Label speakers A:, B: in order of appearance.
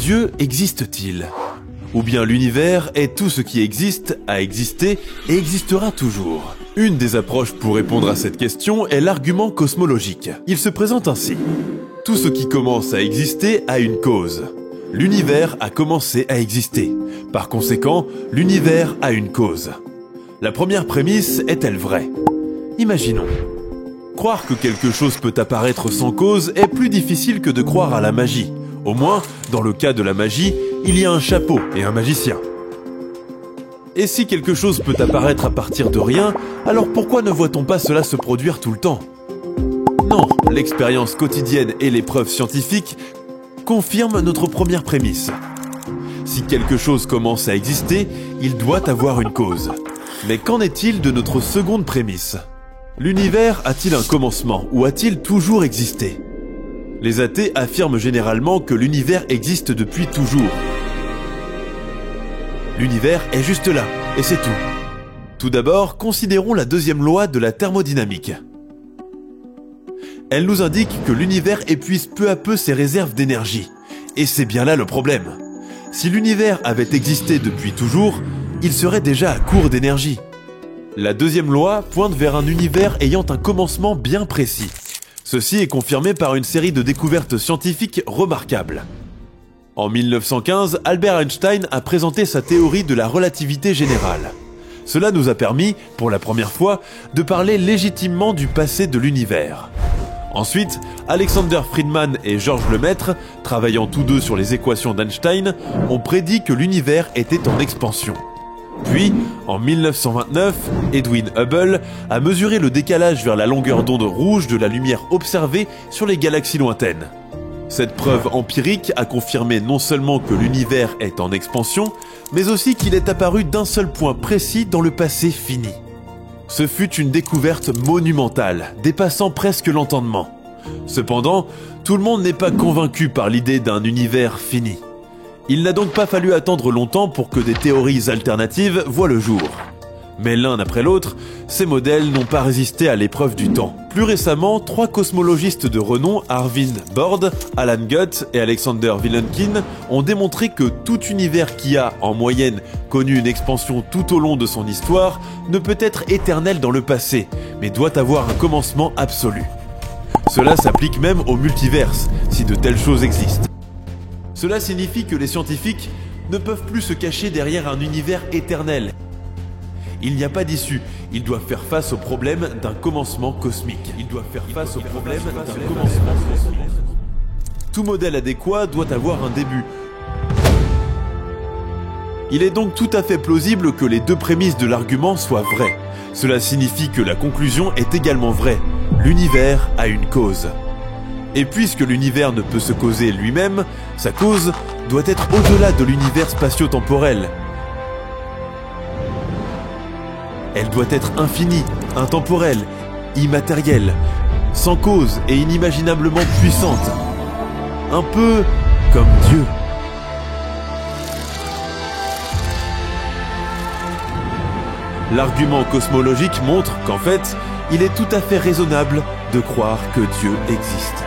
A: Dieu existe-t-il? Ou bien l'univers est tout ce qui existe, a existé et existera toujours? Une des approches pour répondre à cette question est l'argument cosmologique. Il se présente ainsi. Tout ce qui commence à exister a une cause. L'univers a commencé à exister. Par conséquent, l'univers a une cause. La première prémisse est-elle vraie? Imaginons. Croire que quelque chose peut apparaître sans cause est plus difficile que de croire à la magie. Au moins, dans le cas de la magie, il y a un chapeau et un magicien. Et si quelque chose peut apparaître à partir de rien, alors pourquoi ne voit-on pas cela se produire tout le temps? Non, l'expérience quotidienne et les preuves scientifiques confirment notre première prémisse. Si quelque chose commence à exister, il doit avoir une cause. Mais qu'en est-il de notre seconde prémisse? L'univers a-t-il un commencement ou a-t-il toujours existé? Les athées affirment généralement que l'univers existe depuis toujours. L'univers est juste là, et c'est tout. Tout d'abord, considérons la deuxième loi de la thermodynamique. Elle nous indique que l'univers épuise peu à peu ses réserves d'énergie. Et c'est bien là le problème. Si l'univers avait existé depuis toujours, il serait déjà à court d'énergie. La deuxième loi pointe vers un univers ayant un commencement bien précis. Ceci est confirmé par une série de découvertes scientifiques remarquables. En 1915, Albert Einstein a présenté sa théorie de la relativité générale. Cela nous a permis, pour la première fois, de parler légitimement du passé de l'univers. Ensuite, Alexander Friedman et Georges Lemaître, travaillant tous deux sur les équations d'Einstein, ont prédit que l'univers était en expansion. Puis, en 1929, Edwin Hubble a mesuré le décalage vers la longueur d'onde rouge de la lumière observée sur les galaxies lointaines. Cette preuve empirique a confirmé non seulement que l'univers est en expansion, mais aussi qu'il est apparu d'un seul point précis dans le passé fini. Ce fut une découverte monumentale, dépassant presque l'entendement. Cependant, tout le monde n'est pas convaincu par l'idée d'un univers fini. Il n'a donc pas fallu attendre longtemps pour que des théories alternatives voient le jour. Mais l'un après l'autre, ces modèles n'ont pas résisté à l'épreuve du temps. Plus récemment, 3 cosmologistes de renom, Arvind Borde, Alan Guth et Alexander Vilenkin, ont démontré que tout univers qui a, en moyenne, connu une expansion tout au long de son histoire, ne peut être éternel dans le passé, mais doit avoir un commencement absolu. Cela s'applique même au multiverse, si de telles choses existent. Cela signifie que les scientifiques ne peuvent plus se cacher derrière un univers éternel. Il n'y a pas d'issue, ils doivent faire face au problème d'un commencement cosmique. Tout modèle adéquat doit avoir un début. Il est donc tout à fait plausible que les deux prémices de l'argument soient vraies. Cela signifie que la conclusion est également vraie. L'univers a une cause. Et puisque l'univers ne peut se causer lui-même, sa cause doit être au-delà de l'univers spatio-temporel. Elle doit être infinie, intemporelle, immatérielle, sans cause et inimaginablement puissante. Un peu comme Dieu. L'argument cosmologique montre qu'en fait, il est tout à fait raisonnable de croire que Dieu existe.